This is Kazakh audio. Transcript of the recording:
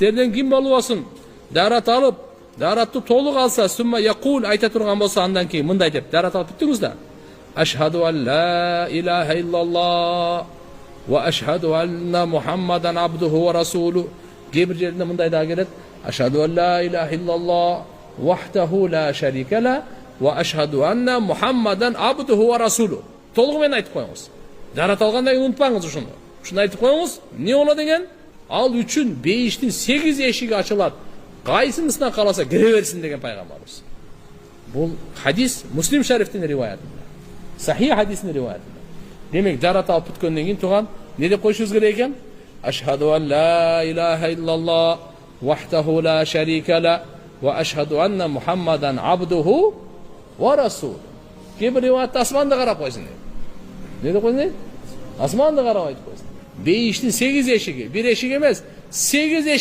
сіздерден ким болуп алсын дарат алып, даратты толық алса, сумма яқул айта тұрған болса, андан кейін мындай деп дарат алып біттіңіз да. Ашхаду ан ла илаха иллаллах ва ашхаду анна Мухаммадан абдуху ва расулу. Кейбір жерінде мындай да келеді. Ашхаду ан ла илаха иллаллах вахтаху ла шарика ла ва ашхаду анна Мухаммадан абдуху ва расулу. Толығымен айтып қойыңыз. Дарат алғанда ұмытпаңыз ушуну. Шуны айтып қойыңыз. Не ола деген? Ал үчүн бейиштин 8 эшиги ачылат. Кайсынысына каласа кире берсин деген пайгамбарыбыз. Бул хадис Муслим шарифтин риваятында. Сахих хадистин риваятында. Демек дарат алып бүткөндөн кийин туган не деп коюшубуз керек экен? Ашхаду ан ла илаха иллаллах вахтаху ла шарика ла ва ашхаду анна Мухаммадан абдуху ва расул. Кейбір риваятта асманды карап койсун. Не деп койсун? Асманды карап айтып койсун. Бейиштин 8 эшиги, 1 эшик эмес, 8 эшик